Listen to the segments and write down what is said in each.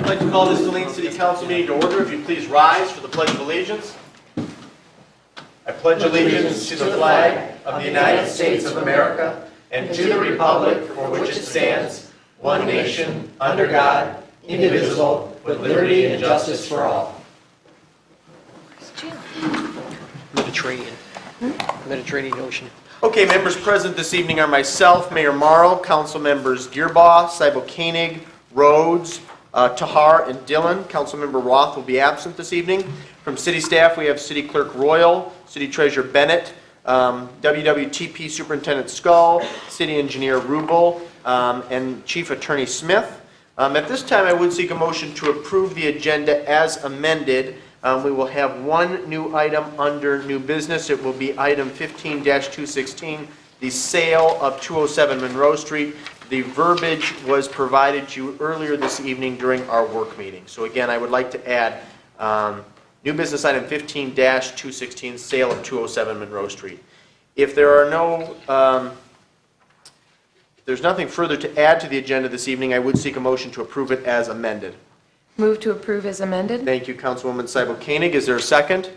like to call this Saline City Council meeting to order. If you please rise for the Pledge of Allegiance. I pledge allegiance to the flag of the United States of America and to the republic for which it stands, one nation, under God, indivisible, with liberty and justice for all. Mediterranean Ocean. Okay, members present this evening are myself, Mayor Morrow, council members Gearbaugh, Seibel Koenig, Rhodes, Tahar, and Dillon. Councilmember Roth will be absent this evening. From city staff, we have City Clerk Royal, City Treasurer Bennett, WWTP Superintendent Skull, City Engineer Rubel, and Chief Attorney Smith. At this time, I would seek a motion to approve the agenda as amended. We will have one new item under new business. It will be item 15-216, the sale of 207 Monroe Street. The verbiage was provided to you earlier this evening during our work meeting. So again, I would like to add new business item 15-216, sale of 207 Monroe Street. If there are there's nothing further to add to the agenda this evening, I would seek a motion to approve it as amended. Move to approve as amended. Thank you, Councilwoman Seibel Koenig. Is there a second?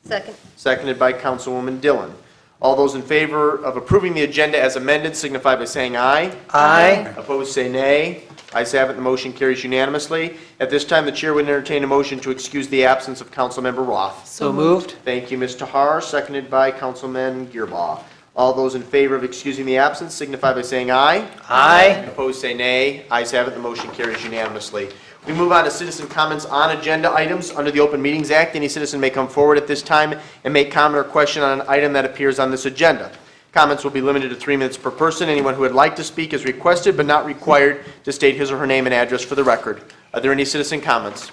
Second. Seconded by Councilwoman Dillon. All those in favor of approving the agenda as amended signify by saying aye. Aye. Opposed, say nay. Ayes have it, the motion carries unanimously. At this time, the chair would entertain a motion to excuse the absence of Councilmember Roth. So moved. Thank you, Ms. Tahar, seconded by Councilman Gearbaugh. All those in favor of excusing the absence signify by saying aye. Aye. Opposed, say nay. Ayes have it, the motion carries unanimously. We move on to citizen comments on agenda items. Under the Open Meetings Act, any citizen may come forward at this time and make comment or question on an item that appears on this agenda. Comments will be limited to 3 minutes per person. Anyone who would like to speak is requested but not required to state his or her name and address for the record. Are there any citizen comments?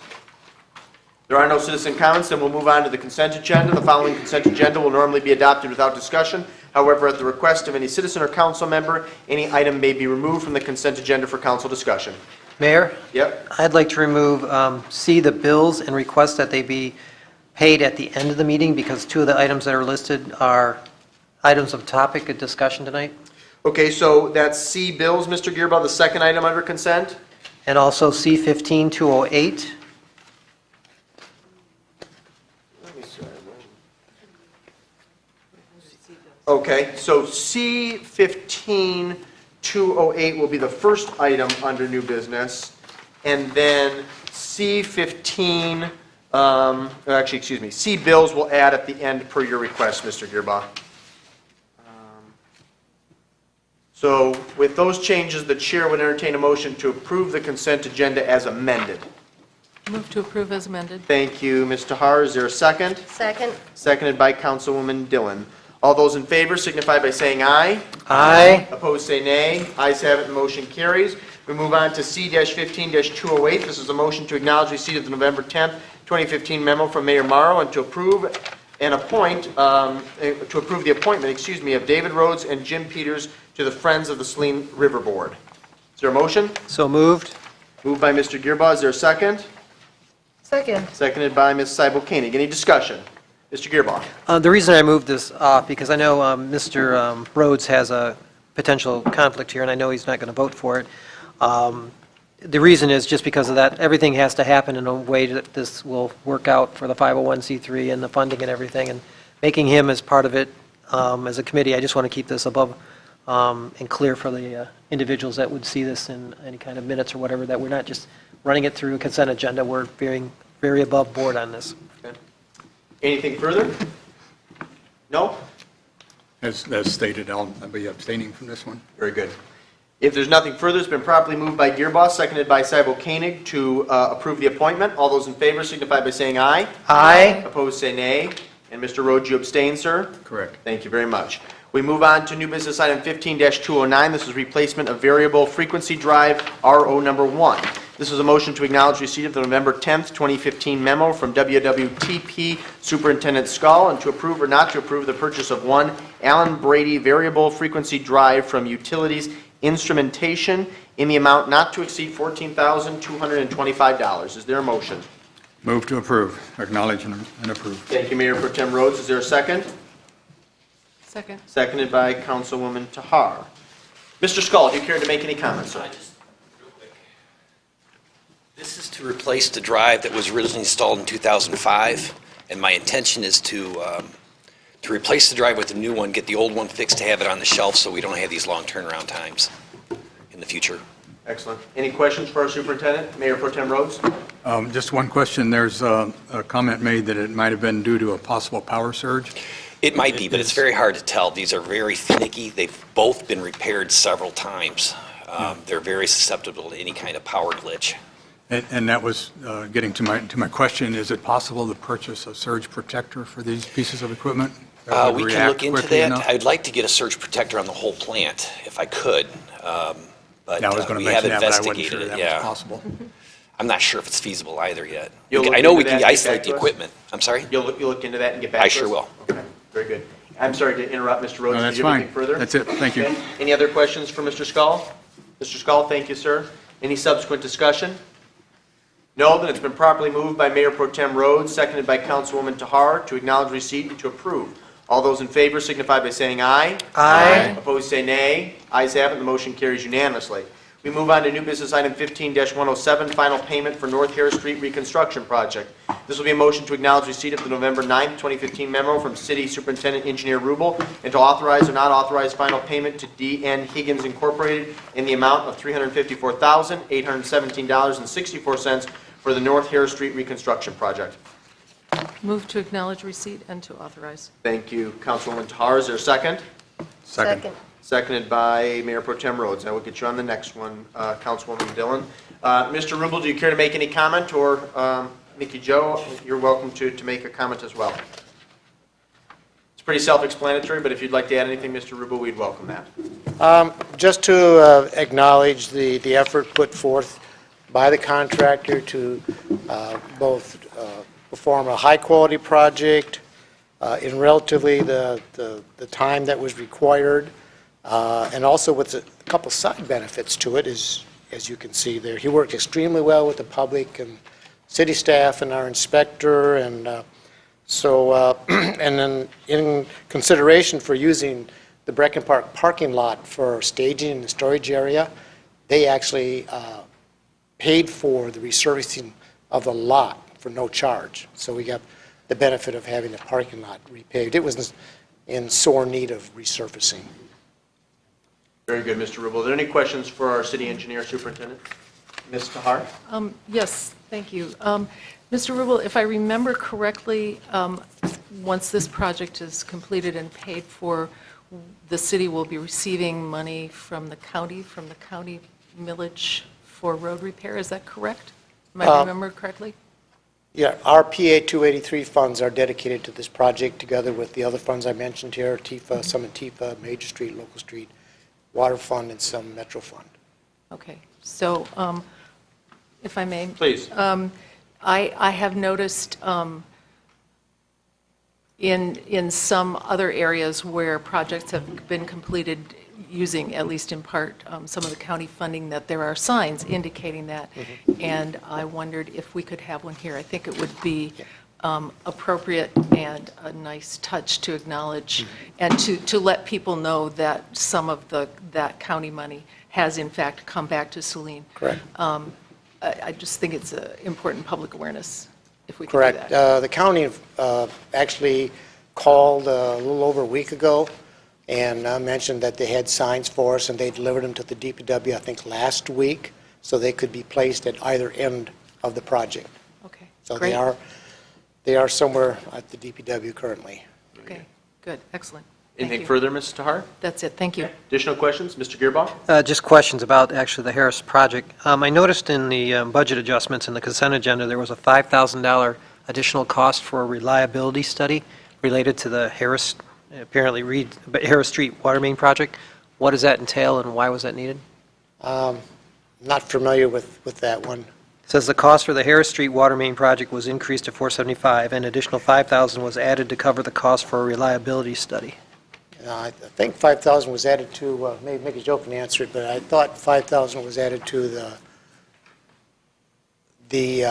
There are no citizen comments, then we'll move on to the consent agenda. The following consent agenda will normally be adopted without discussion. However, at the request of any citizen or council member, any item may be removed from the consent agenda for council discussion. Mayor, Yep. I'd like to remove C, the bills, and request that they be paid at the end of the meeting because two of the items that are listed are items of topic of discussion tonight. Okay, so that's C, bills, Mr. Gearbaugh, the second item under consent? And also C-15-208. Okay, so C-15-208 will be the first item under new business, and then C-15, C bills will add at the end per your request, Mr. Gearbaugh. So with those changes, the chair would entertain a motion to approve the consent agenda as amended. Move to approve as amended. Thank you, Ms. Tahar. Is there a second? Second. Seconded by Councilwoman Dillon. All those in favor signify by saying aye. Aye. Opposed, say nay. Ayes have it, the motion carries. We move on to C-15-208. This is a motion to acknowledge receipt of the November 10th, 2015 memo from Mayor Morrow and to approve and appoint, to approve the appointment, of David Rhodes and Jim Peters to the Friends of the Saline River Board. Is there a motion? So moved. Moved by Mr. Gearbaugh. Is there a second? Second. Seconded by Ms. Seibel Koenig. Any discussion? Mr. Gearbaugh. The reason I moved this off, because I know Mr. Rhodes has a potential conflict here, and I know he's not going to vote for it. The reason is just because of that, everything has to happen in a way that this will work out for the 501c3 and the funding and everything, and making him as part of it as a committee, I just want to keep this above and clear for the individuals that would see this in any kind of minutes or whatever, that we're not just running it through a consent agenda, we're very, very above board on this. Okay. Anything further? No? As stated, I'll be abstaining from this one. Very good. If there's nothing further, it's been properly moved by Gearbaugh, seconded by Seibel Koenig to approve the appointment. All those in favor signify by saying aye. Aye. Opposed, say nay. And Mr. Rhodes, you abstain, sir? Correct. Thank you very much. We move on to new business item 15-209. This is replacement of variable frequency drive RO number 1. This is a motion to acknowledge receipt of the November 10th, 2015 memo from WWTP Superintendent Skull and to approve or not to approve the purchase of one Allen Brady variable frequency drive from Utilities Instrumentation in the amount not to exceed $14,225. Is there a motion? Move to approve, acknowledge and approve. Thank you, Mayor Pro Tem Rhodes. Is there a second? Second. Seconded by Councilwoman Tahar. Mr. Skull, do you care to make any comments, sir? to replace the drive that was originally installed in 2005, and my intention is to replace the drive with a new one, get the old one fixed to have it on the shelf so we don't have these long turnaround times in the future. Excellent. Any questions for our superintendent, Mayor Pro Tem Rhodes? Just one question. There's a comment made that it might have been due to a possible power surge. It might be, but it's very hard to tell. These are very finicky. They've both been repaired several times. They're very susceptible to any kind of power glitch. And that was getting to my question. Is it possible to purchase a surge protector for these pieces of equipment? that would We can react look into quickly that. enough? I'd like to get a surge protector on the whole plant, if I could. But Yeah, I was going to we have mention that, but I wasn't investigated sure it, that was yeah. possible. I'm not sure if it's feasible either yet. You'll look I know into we that can and get isolate back the to us? equipment. I'm sorry? You'll look into that and get back I to us? sure will. Okay, very good. I'm sorry to interrupt, Mr. Rhodes. No, Did that's you have fine. anything further? That's it. Thank you. Okay. Any other questions for Mr. Skull? Mr. Skull, thank you, sir. Any subsequent discussion? No, then it's been properly moved by Mayor Pro Tem Rhodes, seconded by Councilwoman Tahar to acknowledge receipt and to approve. All those in favor signify by saying aye. Aye. Opposed, say nay. Ayes have it, the motion carries unanimously. We move on to new business item 15-107, final payment for North Harris Street reconstruction project. This will be a motion to acknowledge receipt of the November 9th, 2015 memo from City Superintendent Engineer Rubel and to authorize or not authorize final payment to D.N. Higgins Incorporated in the amount of $354,817.64 for the North Harris Street reconstruction project. Move to acknowledge receipt and to authorize. Thank you, Councilwoman Tahar. Is there a second? Second. Seconded by Mayor Pro Tem Rhodes. I will get you on the next one, Councilwoman Dillon. Mr. Rubel, do you care to make any comment, or Nikki Jo, you're welcome to make a comment as well. It's pretty self-explanatory, but if you'd like to add anything, Mr. Rubel, we'd welcome that. Just to acknowledge the effort put forth by the contractor to both perform a high-quality project in relatively the time that was required, and also with a couple side benefits to it, as you can see there. He worked extremely well with the public and city staff and our inspector, and and then in consideration for using the Brecken Park parking lot for staging in the storage area, they actually paid for the resurfacing of the lot for no charge. So we got the benefit of having the parking lot repaved. It was in sore need of resurfacing. Very good, Mr. Rubel. Are there any questions for our city engineer superintendent? Ms. Tahar? Yes, thank you. Mr. Rubel, if I remember correctly, once this project is completed and paid for, the city will be receiving money from the county millage for road repair. Is that correct? Am I remember correctly? Yeah, our PA 283 funds are dedicated to this project, together with the other funds I mentioned here, TIFA, some in TIFA, Major Street, Local Street, Water Fund, and some Metro Fund. Okay, so if I may. Please. I have noticed in some other areas where projects have been completed using, at least in part, some of the county funding, that there are signs indicating that. And I wondered if we could have one here. I think it would be appropriate and a nice touch to acknowledge and to let people know that some of that county money has in fact come back to Saline. Correct. I just think it's important public awareness if we could do Correct. that. The county actually called a little over a week ago and mentioned that they had signs for us, and they delivered them to the DPW, I think, last week, so they could be placed at either end of the project. Okay, So great. they are somewhere at the DPW currently. Okay, good, excellent. Thank Anything you. further, Ms. Tahar? That's it, thank you. Additional questions? Mr. Gearbaugh? Just questions about actually the Harris project. I noticed in the budget adjustments in the consent agenda, there was a $5,000 additional cost for a reliability study related to the Harris Street water main project. What does that entail, and why was that needed? Not familiar with that one. It says the cost for the Harris Street water main project was increased to $475, and additional $5,000 was added to cover the cost for a reliability study. I think 5,000 was added to, maybe make a joke and answer it, but I thought 5,000 was added to the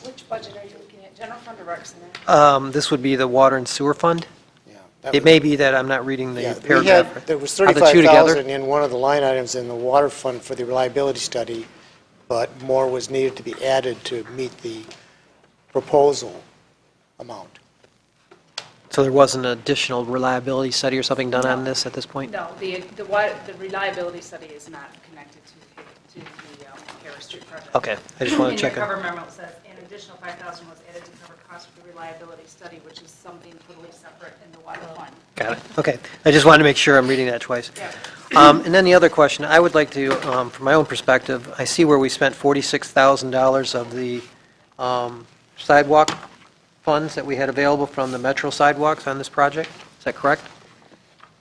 Which budget are you looking at, general fund or Rex and that? This would be the water and sewer fund. yeah. that It was- may be that I'm not reading yeah, the we paragraph. had, there was Are the two together? 35,000 in one of the line items in the water fund for the reliability study, but more was needed to be added to meet the proposal amount. So there wasn't an additional reliability study or something done on this at this point? No, the reliability study is not connected to the Harris Street project. Okay, I just want to check In it. your cover memo, it says an additional $5,000 was added to cover costs for the reliability study, which is something totally separate in the water fund. Got it, okay. I just wanted to make sure I'm reading that twice. Yeah. And then the other question, I would like to, from my own perspective, I see where we spent $46,000 of the sidewalk funds that we had available from the metro sidewalks on this project. Is that correct?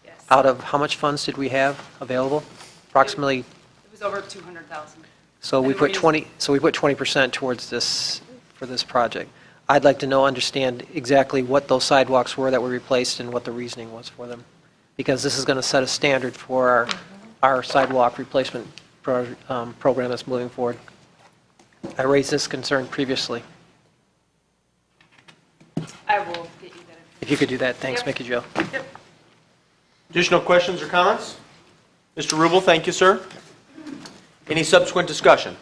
Yes. Out of how much funds did we have available? Approximately, It was over 200,000. so we And we're put 20% towards this, for this project. I'd like to understand exactly what those sidewalks were that were replaced and what the reasoning was for them. Because this is going to set a standard for our sidewalk replacement program that's moving forward. I raised this concern previously. I will get you that information. If you could do that, thanks, Yep. Mickey Jo. Yep. Additional questions or comments? Mr. Rubel, thank you, sir. Any subsequent discussion?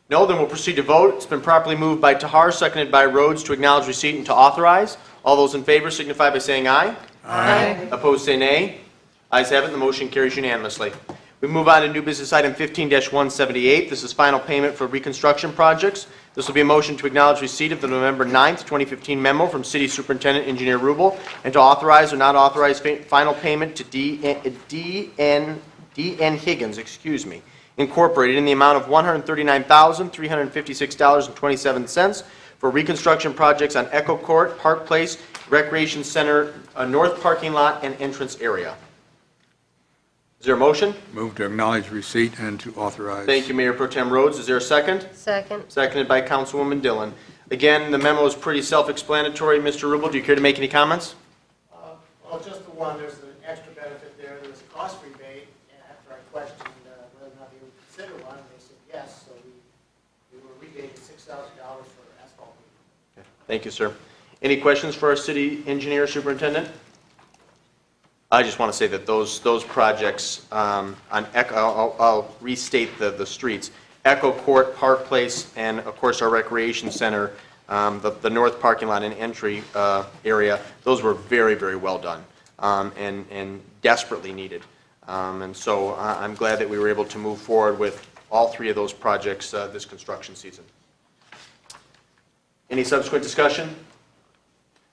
No, then we'll proceed to vote. It's been properly moved by Tahar, seconded by Rhodes, to acknowledge receipt and to authorize. All those in favor signify by saying aye. Aye. Opposed, say nay. Ayes have it, and the motion carries unanimously. We move on to new business item 15-178. This is final payment for reconstruction projects. This will be a motion to acknowledge receipt of the November 9th, 2015 memo from City Superintendent Engineer Rubel and to authorize or not authorize final payment to D.N. Higgins, Incorporated in the amount of $139,356.27 for reconstruction projects on Echo Court, Park Place, Recreation Center, North Parking Lot, and entrance area. Is there a motion? Move to acknowledge receipt and to authorize. Thank you, Mayor Pro Tem Rhodes. Is there a second? Second. Seconded by Councilwoman Dillon. Again, the memo is pretty self-explanatory. Mr. Rubel, do you care to make any comments? Well, just the one, there's an extra benefit there, there was a cost rebate, and after I questioned whether or not they would consider one, they said yes, so we were rebated $6,000 for asphalt. Thank you, sir. Any questions for our city engineer superintendent? I just want to say that those projects on Echo, I'll restate the streets. Echo Court, Park Place, and of course our recreation center, the north parking lot and entry area, those were very, very well done and desperately needed. And so I'm glad that we were able to move forward with all three of those projects this construction season. Any subsequent discussion?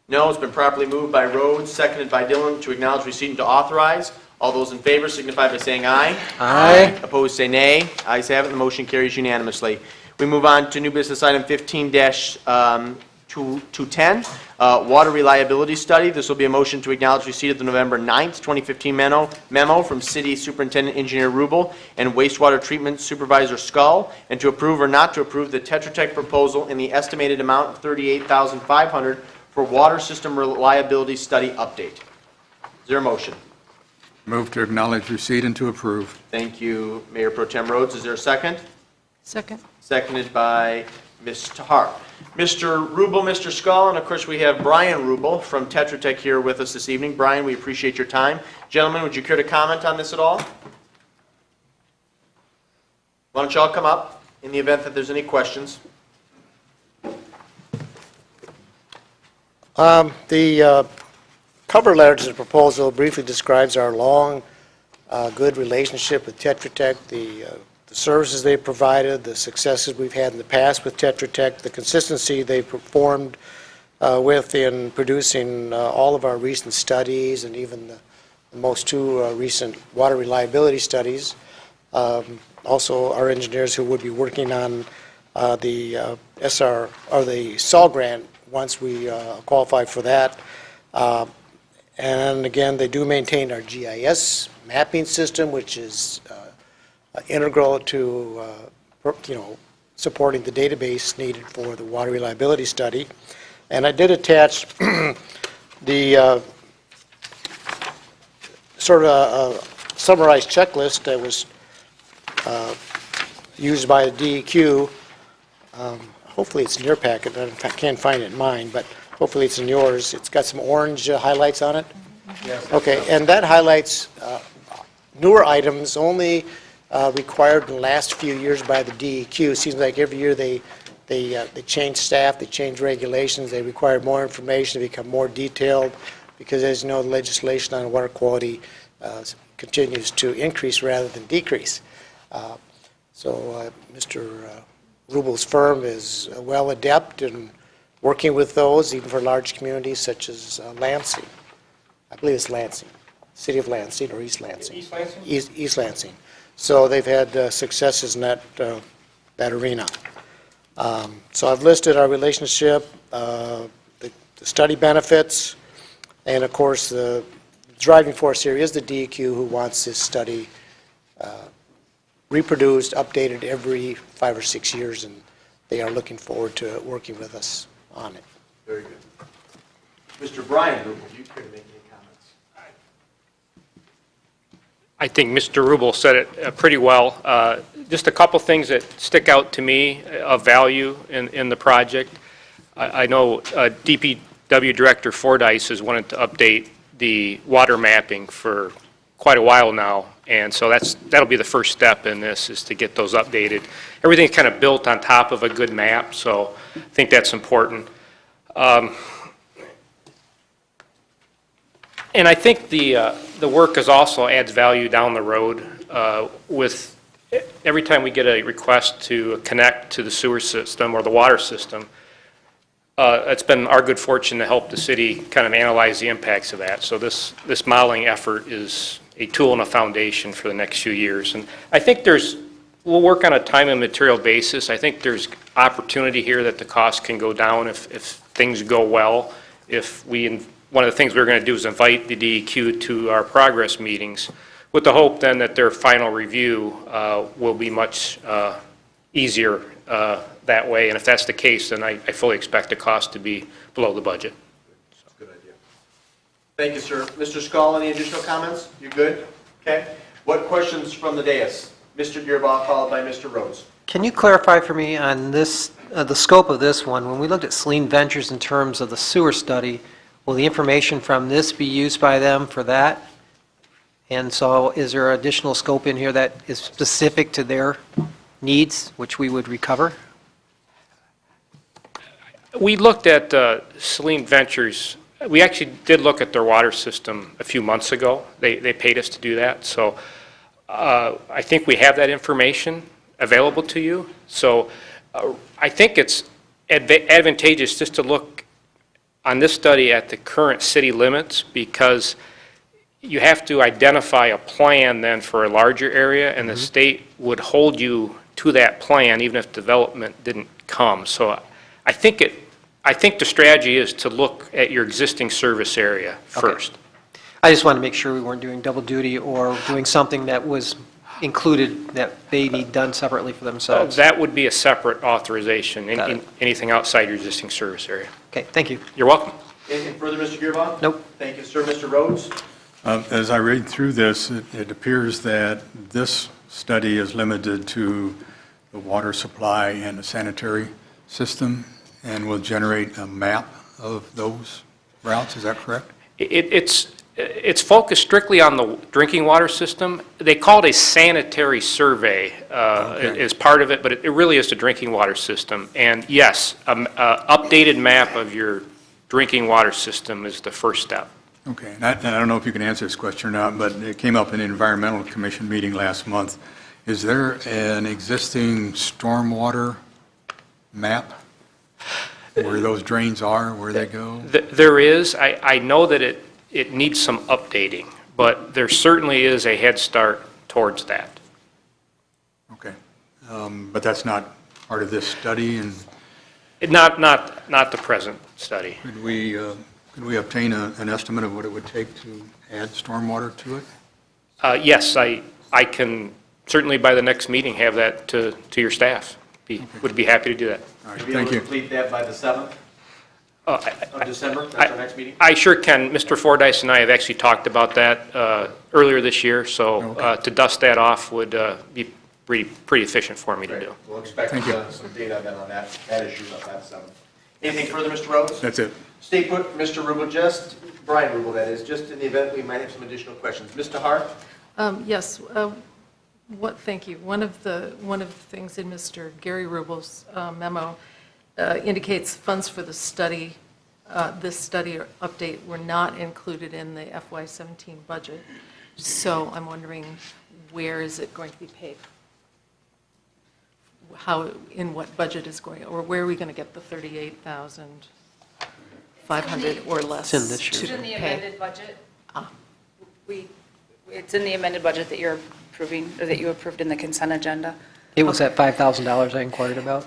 No, it's been properly moved by Rhodes, seconded by Dillon, to acknowledge receipt and to authorize. All those in favor signify by saying aye. Aye. Opposed, say nay. Ayes have it, and the motion carries unanimously. We move on to new business item 15-210, water reliability study. This will be a motion to acknowledge receipt of the November 9th, 2015 memo from City Superintendent Engineer Rubel and Wastewater Treatment Supervisor Skull, and to approve or not to approve the Tetra Tech proposal in the estimated amount of $38,500 for water system reliability study update. Is there a motion? Move to acknowledge receipt and to approve. Thank you, Mayor Pro Tem Rhodes. Is there a second? Second. Seconded by Ms. Tahar. Mr. Rubel, Mr. Skull, and of course we have Brian Rubel from Tetra Tech here with us this evening. Brian, we appreciate your time. Gentlemen, would you care to comment on this at all? Why don't you all come up in the event that there's any questions? The cover letter to the proposal briefly describes our long, good relationship with Tetra Tech, the services they provided, the successes we've had in the past with Tetra Tech, the consistency they performed with in producing all of our recent studies and even the most two recent water reliability studies. Also, our engineers who would be working on the SR, or the SAW grant once we qualify for that. And again, they do maintain our GIS mapping system, which is integral to, supporting the database needed for the water reliability study. And I did attach the sort of summarized checklist that was used by the DEQ. Hopefully it's in your packet, I can't find it in mine, but hopefully it's in yours. It's got some orange highlights on it. Yes. Okay, and that highlights newer items only required in the last few years by the DEQ. Seems like every year they change staff, they change regulations, they require more information, they become more detailed, because as you know, the legislation on water quality continues to increase rather than decrease. So Mr. Rubel's firm is well adept in working with those, even for large communities such as Lansing. I believe it's Lansing, City of Lansing or East Lansing. East Lansing? East Lansing. So they've had successes in that arena. So I've listed our relationship, the study benefits, and of course, the driving force here is the DEQ, who wants this study reproduced, updated every 5 or 6 years, and they are looking forward to working with us on it. Very good. Mr. Brian Rubel, do you care to make any comments? I think Mr. Rubel said it pretty well. Just a couple things that stick out to me of value in the project. I know DPW Director Fordyce has wanted to update the water mapping for quite a while now, and so that'll be the first step in this, is to get those updated. Everything's kind of built on top of a good map, so I think that's important. And I think the work also adds value down the road with every time we get a request to connect to the sewer system or the water system. It's been our good fortune to help the city kind of analyze the impacts of that. So this modeling effort is a tool and a foundation for the next few years. And I think we'll work on a time and material basis. I think there's opportunity here that the cost can go down if things go well. One of the things we're going to do is invite the DEQ to our progress meetings with the hope then that their final review will be much easier that way. And if that's the case, then I fully expect the cost to be below the budget. Good idea. Thank you, sir. Mr. Skull, any additional comments? You good? Okay. What questions from the dais? Mr. Gearbaugh, followed by Mr. Rhodes. Can you clarify for me on this, the scope of this one? When we looked at Saline Ventures in terms of the sewer study, will the information from this be used by them for that? And so is there additional scope in here that is specific to their needs, which we would recover? We looked at Saline Ventures. We actually did look at their water system a few months ago. They paid us to do that. So I think we have that information available to you. So I think it's advantageous just to look on this study at the current city limits, because you have to identify a plan then for a larger area, and the state would hold you to that plan even if development didn't come. So I think the strategy is to look at your existing service area first. Okay. I just wanted to make sure we weren't doing double duty or doing something that was included that they need done separately for themselves. That would be a separate authorization, Got it. anything outside your existing service area. Okay, thank you. You're welcome. Anything further, Mr. Gearbaugh? Nope. Thank you, sir. Mr. Rhodes? As I read through this, it appears that this study is limited to the water supply and the sanitary system, and will generate a map of those routes. Is that correct? It's focused strictly on the drinking water system. They call it a sanitary survey as part of it, but it really is the drinking water system. And yes, an updated map of your drinking water system is the first step. Okay, and I don't know if you can answer this question or not, but it came up in an environmental commission meeting last month. Is there an existing stormwater map where those drains are, where they go? There is. I know that it needs some updating, but there certainly is a head start towards that. Okay, but that's not part of this study, and Not the present study. could we obtain an estimate of what it would take to add stormwater to it? Yes, I can certainly by the next meeting have that to your staff. Would be happy to do that. All right, You'll be able thank to you. complete that by the 7th of December? That's our next meeting? I sure can. Mr. Fordyce and I have actually talked about that earlier this year, so to dust that off would be pretty efficient for me to Great. do. We'll expect Thank you. some data then on that issue by the 7th. Anything further, Mr. Rhodes? That's it. Stay put, Mr. Rubel, Brian Rubel, that is, just in the event we might have some additional questions. Ms. Tahar? Yes. Thank you. One of the things in Mr. Gary Rubel's memo indicates funds for the study, this study or update were not included in the FY17 budget. So I'm wondering, where is it going to be paid? In what budget is going, or where are we going to get the 38,500 or less? It's in this year's to It's in the pay? amended budget. It's in the amended budget that you're approving, or that you approved in the consent agenda. It was that $5,000 I inquired about.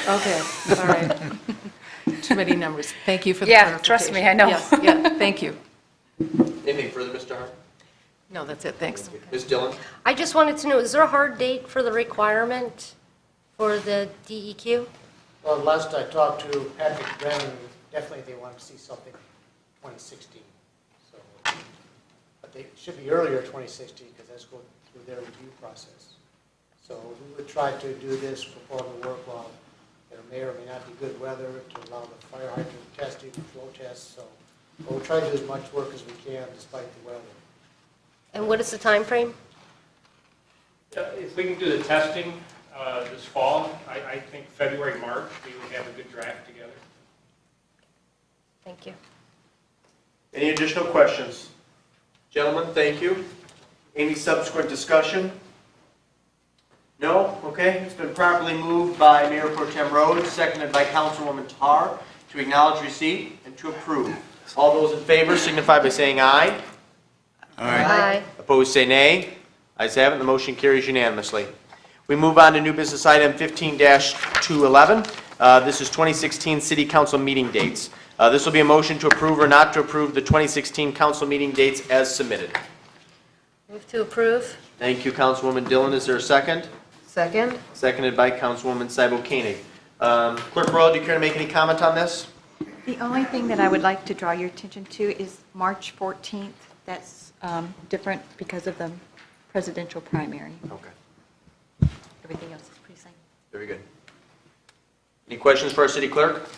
Okay, all right. Too many numbers. Thank you for the Yeah, clarification. trust me, I know. Yes, yeah, thank you. Anything further, Mr. Hart? No, that's it, thanks. Ms. Dillon? I just wanted to know, is there a hard date for the requirement for the DEQ? Well, last I talked to Patrick Brennan, definitely they want to see something 2016. So, but they should be earlier 2016 because that's going through their review process. So we would try to do this, perform the work while there may or may not be good weather to allow the fire hydrant testing, flow tests. So we'll try to do as much work as we can despite the weather. And what is the time frame? If we can do the testing this fall, I think February, March, we would have a good draft together. Thank you. Any additional questions? Gentlemen, thank you. Any subsequent discussion? No? Okay. It's been properly moved by Mayor Pro Tem Rhodes, seconded by Councilwoman Tar, to acknowledge receipt and to approve. All those in favor signify by saying aye. Aye. Opposed, say nay. Ayes have it, the motion carries unanimously. We move on to new business item 15-211. This is 2016 City Council meeting dates. This will be a motion to approve or not to approve the 2016 council meeting dates as submitted. Move to approve? Thank you, Councilwoman Dillon. Is there a second? Second? Seconded by Councilwoman Cybo Koenig. Clerk Royal, do you care to make any comment on this? The only thing that I would like to draw your attention to is March 14th. That's different because of the presidential primary. Okay, Everything else is pretty same. very good. Any questions for our city clerk?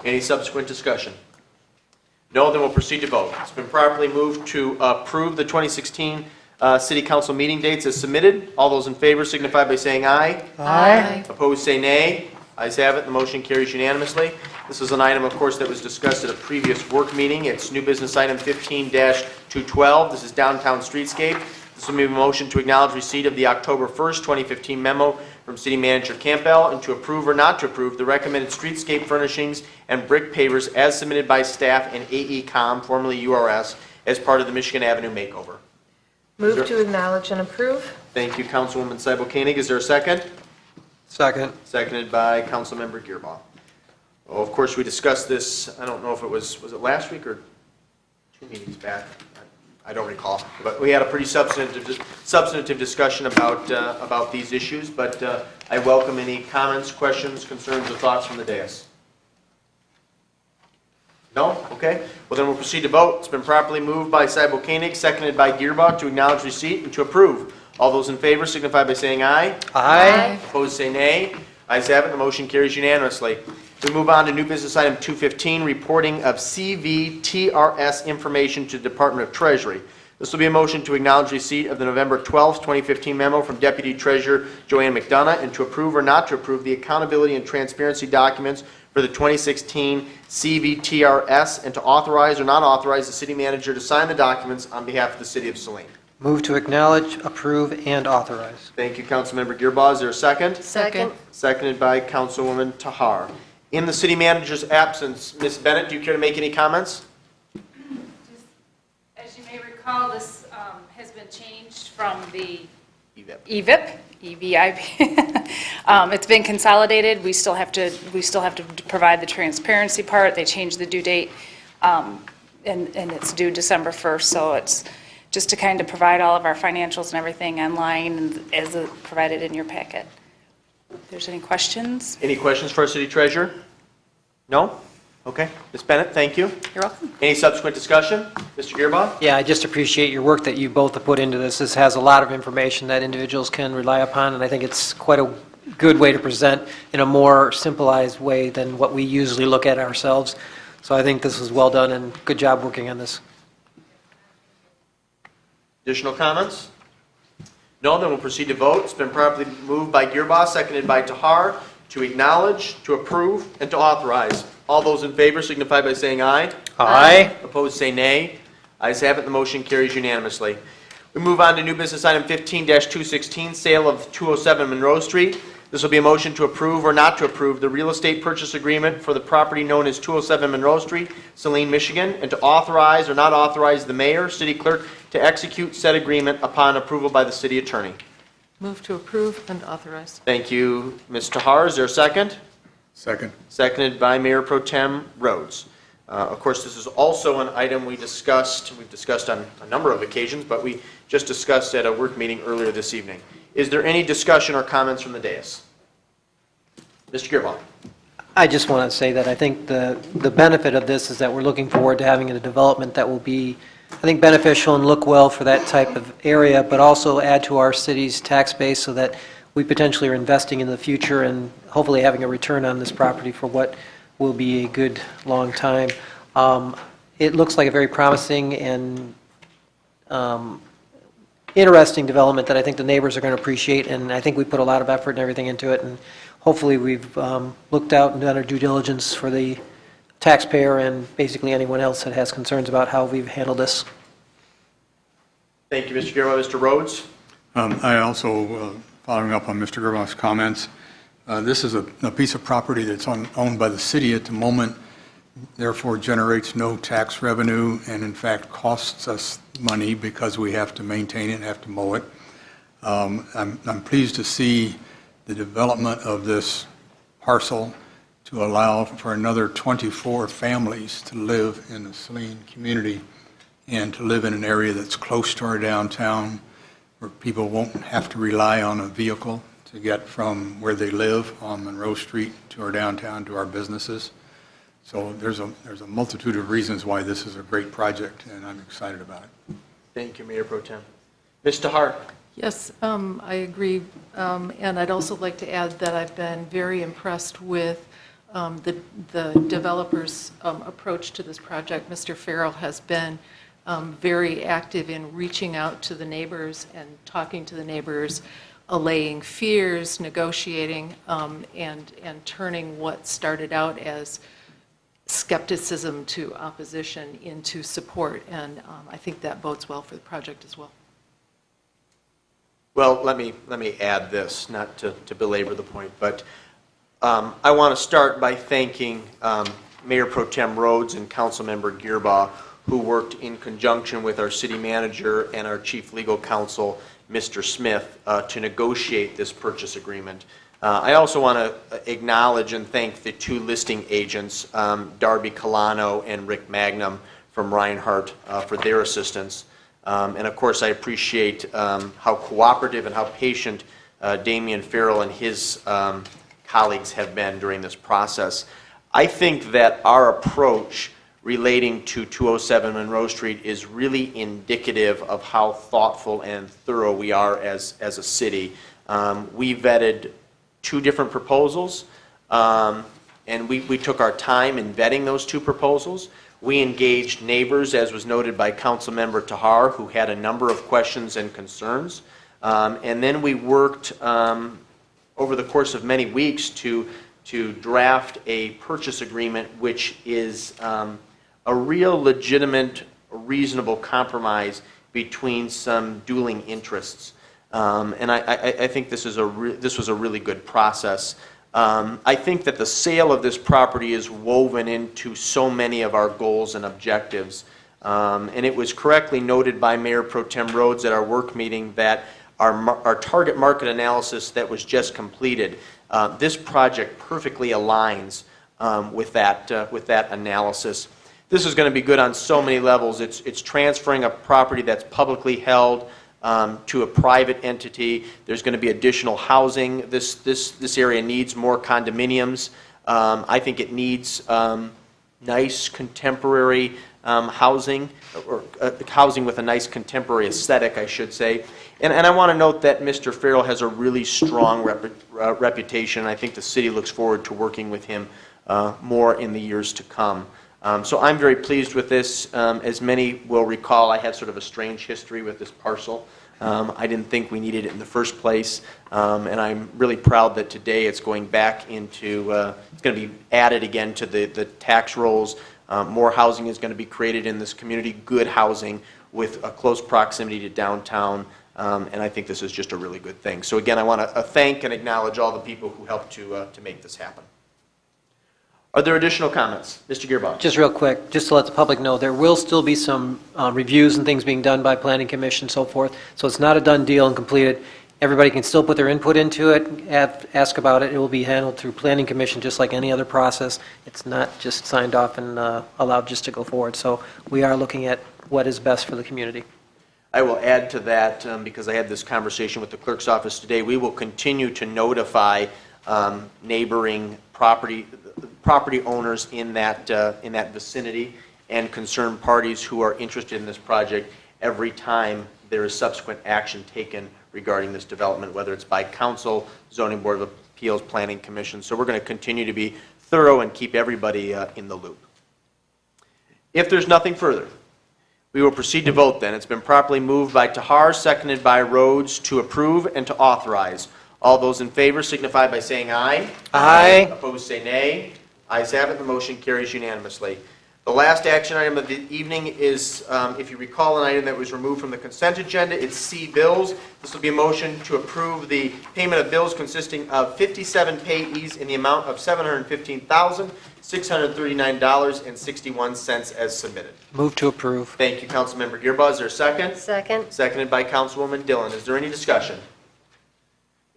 Any subsequent discussion? No, then we'll proceed to vote. It's been properly moved to approve the 2016 city council meeting dates as submitted. All those in favor signify by saying aye. Aye. Opposed, say nay. Ayes have it, the motion carries unanimously. This is an item, of course, that was discussed at a previous work meeting. It's new business item 15-212. This is downtown streetscape. This will be a motion to acknowledge receipt of the October 1st, 2015 memo from City Manager Campbell and to approve or not to approve the recommended streetscape furnishings and brick pavers as submitted by staff and AECom, formerly URS, as part of the Michigan Avenue makeover. Move to acknowledge and approve? Thank you, Councilwoman Cybo Koenig. Is there a second? Second. Seconded by Councilmember Gearbaugh. Well, of course, we discussed this, I don't know if it was it last week or 2 meetings back? I don't recall. But we had a pretty substantive discussion about these issues, but I welcome any comments, questions, concerns, or thoughts from the dais. No? Okay. Well, then we'll proceed to vote. It's been properly moved by Cybo Koenig, seconded by Gearbaugh to acknowledge receipt and to approve. All those in favor signify by saying aye. Aye. Opposed, say nay. Ayes have it, the motion carries unanimously. We move on to new business item 215, reporting of CVTRS information to the Department of Treasury. This will be a motion to acknowledge receipt of the November 12th, 2015 memo from Deputy Treasurer Joanne McDonough and to approve or not to approve the accountability and transparency documents for the 2016 CVTRS and to authorize or not authorize the city manager to sign the documents on behalf of the city of Saline. Move to acknowledge, approve, and authorize. Thank you, Councilmember Gearbaugh. Is there a second? Second. Seconded by Councilwoman Tahar. In the city manager's absence, Ms. Bennett, do you care to make any comments? As you may recall, this has been changed from the EVIP. EVIP. It's been consolidated. We still have to provide the transparency part. They changed the due date, and it's due December 1st, so it's just to kind of provide all of our financials and everything online and as provided in your packet. If there's any questions? Any questions for our city treasurer? No? Okay. Ms. Bennett, thank you. You're welcome. Any subsequent discussion? Mr. Gearbaugh? Yeah, I just appreciate your work that you both have put into this. This has a lot of information that individuals can rely upon, and I think it's quite a good way to present in a more simplified way than what we usually look at ourselves. So I think this was well done, and good job working on this. Additional comments? No, then we'll proceed to vote. It's been properly moved by Gearboss, seconded by Tahar, to acknowledge, to approve, and to authorize. All those in favor signify by saying aye. Aye. Opposed, say nay. Ayes have it, the motion carries unanimously. We move on to new business item 15-216, sale of 207 Monroe Street. This will be a motion to approve or not to approve the real estate purchase agreement for the property known as 207 Monroe Street, Saline, Michigan, and to authorize or not authorize the mayor, city clerk, to execute said agreement upon approval by the city attorney. Move to approve and authorize. Thank you, Ms. Tahar. Is there a second? Second. Seconded by Mayor Pro Tem Rhodes. Of course, this is also an item we've discussed on a number of occasions, but we just discussed at a work meeting earlier this evening. Is there any discussion or comments from the dais? Mr. Gearbaugh. I just want to say that I think the benefit of this is that we're looking forward to having a development that will be, I think, beneficial and look well for that type of area, but also add to our city's tax base so that we potentially are investing in the future and hopefully having a return on this property for what will be a good, long time. It looks like a very promising and interesting development that I think the neighbors are going to appreciate, and I think we put a lot of effort and everything into it, and hopefully we've looked out and done our due diligence for the taxpayer and basically anyone else that has concerns about how we've handled this. Thank you, Mr. Gearbaugh. Mr. Rhodes? I also, following up on Mr. Gerbaugh's comments, this is a piece of property that's owned by the city at the moment, therefore generates no tax revenue and in fact costs us money because we have to maintain it and have to mow it. I'm pleased to see the development of this parcel to allow for another 24 families to live in the Saline community and to live in an area that's close to our downtown where people won't have to rely on a vehicle to get from where they live on Monroe Street to our downtown to our businesses. So there's a multitude of reasons why this is a great project, and I'm excited about it. Thank you, Mayor Pro Tem. Ms. Tahar? Yes, I agree. And I'd also like to add that I've been very impressed with the developer's approach to this project. Mr. Farrell has been very active in reaching out to the neighbors and talking to the neighbors, allaying fears, negotiating, and turning what started out as skepticism to opposition into support. And I think that bodes well for the project as well. Well, let me add this, not to belabor the point, but I want to start by thanking Mayor Pro Tem Rhodes and Councilmember Gearbaugh, who worked in conjunction with our city manager and our chief legal counsel, Mr. Smith, to negotiate this purchase agreement. I also want to acknowledge and thank the two listing agents, Darby Colano and Rick Magnum from Reinhardt, for their assistance. And of course, I appreciate how cooperative and how patient Damian Farrell and his colleagues have been during this process. I think that our approach relating to 207 Monroe Street is really indicative of how thoughtful and thorough we are as a city. We vetted two different proposals, and we took our time in vetting those two proposals. We engaged neighbors, as was noted by Councilmember Tahar, who had a number of questions and concerns. And then we worked over the course of many weeks to draft a purchase agreement which is a real legitimate, reasonable compromise between some dueling interests. And I think this was a really good process. I think that the sale of this property is woven into so many of our goals and objectives. And it was correctly noted by Mayor Pro Tem Rhodes at our work meeting that our target market analysis that was just completed, this project perfectly aligns with that analysis. This is going to be good on so many levels. It's transferring a property that's publicly held to a private entity. There's going to be additional housing. This area needs more condominiums. I think it needs nice contemporary housing, or housing with a nice contemporary aesthetic, I should say. And I want to note that Mr. Farrell has a really strong reputation. I think the city looks forward to working with him more in the years to come. So I'm very pleased with this. As many will recall, I have sort of a strange history with this parcel. I didn't think we needed it in the first place, and I'm really proud that today it's going back into, it's going to be added again to the tax rolls. More housing is going to be created in this community, good housing with a close proximity to downtown, and I think this is just a really good thing. So again, I want to thank and acknowledge all the people who helped to make this happen. Are there additional comments? Mr. Gearbox? Just real quick, just to let the public know, there will still be some reviews and things being done by Planning Commission and so forth, so it's not a done deal and completed. Everybody can still put their input into it, ask about it. It will be handled through Planning Commission just like any other process. It's not just signed off and allowed just to go forward. So we are looking at what is best for the community. I will add to that, because I had this conversation with the clerk's office today, we will continue to notify neighboring property owners in that vicinity and concerned parties who are interested in this project every time there is subsequent action taken regarding this development, whether it's by council, zoning board of appeals, planning commission. So we're going to continue to be thorough and keep everybody in the loop. If there's nothing further, we will proceed to vote then. It's been properly moved by Tahar, seconded by Rhodes to approve and to authorize. All those in favor signify by saying aye. Aye. Opposed, say nay. Ayes have it, the motion carries unanimously. The last action item of the evening is, if you recall, an item that was removed from the consent agenda. It's C, bills. This will be a motion to approve the payment of bills consisting of 57 payees in the amount of $715,639.61 as submitted. Move to approve. Thank you, Councilmember Gearboss. Is there a second? Second. Seconded by Councilwoman Dillon. Is there any discussion?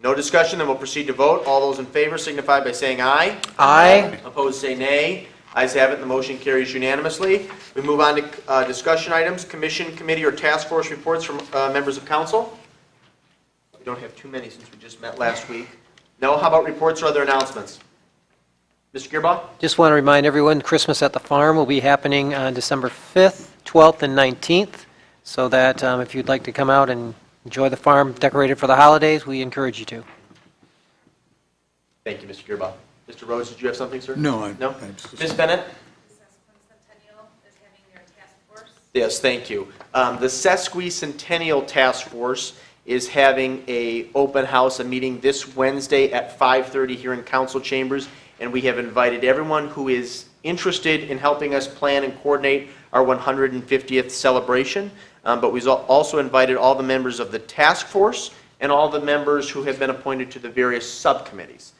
No discussion, then we'll proceed to vote. All those in favor signify by saying aye. Aye. Opposed, say nay. Ayes have it, and the motion carries unanimously. We move on to discussion items, commission, committee, or task force reports from members of council. We don't have too many since we just met last week. No? How about reports or other announcements? Mr. Gearbaugh? Just want to remind everyone, Christmas at the Farm will be happening on December 5th, 12th, and 19th, so that if you'd like to come out and enjoy the farm decorated for the holidays, we encourage you to. Thank you, Mr. Gearbaugh. Mr. Rhodes, did you have something, sir? No. No? Ms. Bennett? Yes, thank you. The Sesquicentennial Task Force is having a open house, a meeting this Wednesday at 5:30 here in council chambers, and we have invited everyone who is interested in helping us plan and coordinate our 150th celebration, but we've also invited all the members of the task force and all the members who have been appointed to the various subcommittees.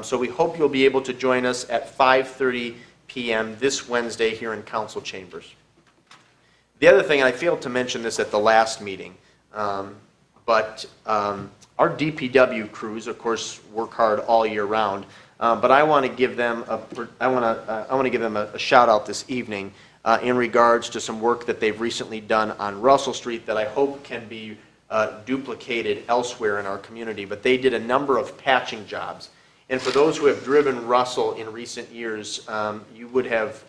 So we hope you'll be able to join us at 5:30 p.m. this Wednesday here in council chambers. The other thing, and I failed to mention this at the last meeting, but our DPW crews, of course, work hard all year round. But I want to give them a shout out this evening in regards to some work that they've recently done on Russell Street that I hope can be duplicated elsewhere in our community. But they did a number of patching jobs. And for those who have driven Russell in recent years, you would have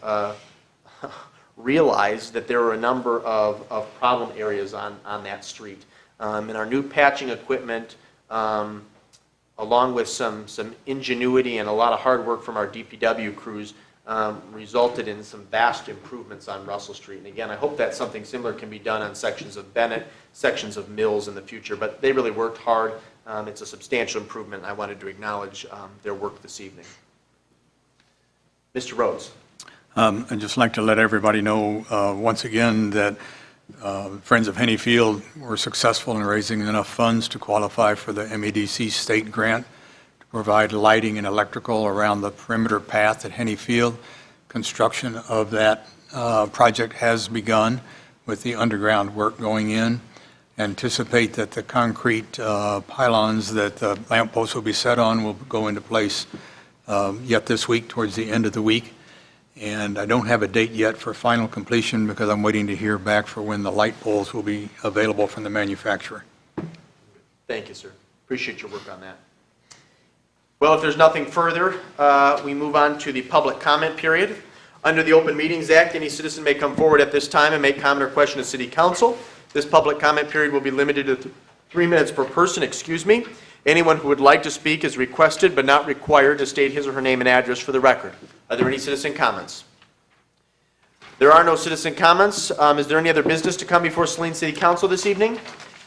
realized that there were a number of problem areas on that street. And our new patching equipment, along with some ingenuity and a lot of hard work from our DPW crews, resulted in some vast improvements on Russell Street. And again, I hope that something similar can be done on sections of Bennett, sections of Mills in the future. But they really worked hard. It's a substantial improvement. I wanted to acknowledge their work this evening. Mr. Rhodes. I'd just like to let everybody know once again that Friends of Henny Field were successful in raising enough funds to qualify for the MEDC state grant to provide lighting and electrical around the perimeter path at Henny Field. Construction of that project has begun with the underground work going in. Anticipate that the concrete pylons that the lamp posts will be set on will go into place yet this week, towards the end of the week. And I don't have a date yet for final completion because I'm waiting to hear back for when the light poles will be available from the manufacturer. Thank you, sir. Appreciate your work on that. Well, if there's nothing further, we move on to the public comment period. Under the Open Meetings Act, any citizen may come forward at this time and make comment or question to City Council. This public comment period will be limited to 3 minutes per person, Anyone who would like to speak is requested but not required to state his or her name and address for the record. Are there any citizen comments? There are no citizen comments. Is there any other business to come before Saline City Council this evening?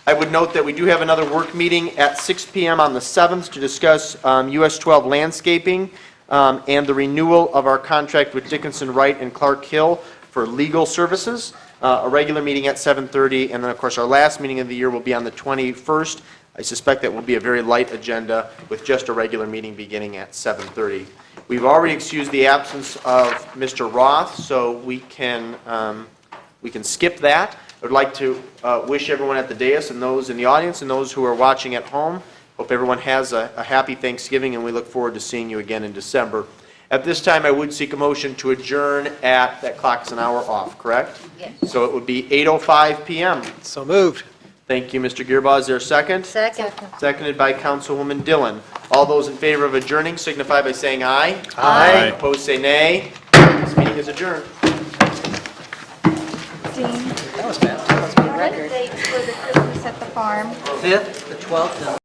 I would note that we do have another work meeting at 6 PM on the 7th to discuss US 12 landscaping and the renewal of our contract with Dickinson Wright and Clark Hill for legal services. A regular meeting at 7:30, and then, of course, our last meeting of the year will be on the 21st. I suspect that will be a very light agenda with just a regular meeting beginning at 7:30. We've already excused the absence of Mr. Roth, so we can skip that. I would like to wish everyone at the dais and those in the audience and those who are watching at home, hope everyone has a happy Thanksgiving, and we look forward to seeing you again in December. At this time, I would seek a motion to adjourn at, that clock is an hour off, correct? Yes. So it would be 8:05 PM. So moved. Thank you, Mr. Gearbaugh. Is there a second? Second. Seconded by Councilwoman Dillon. All those in favor of adjourning signify by saying aye. Aye. Opposed, say nay. This meeting is adjourned. Dean, That was fast. That must be a record. dates for the Christmas at the farm? 5th, the 12th, and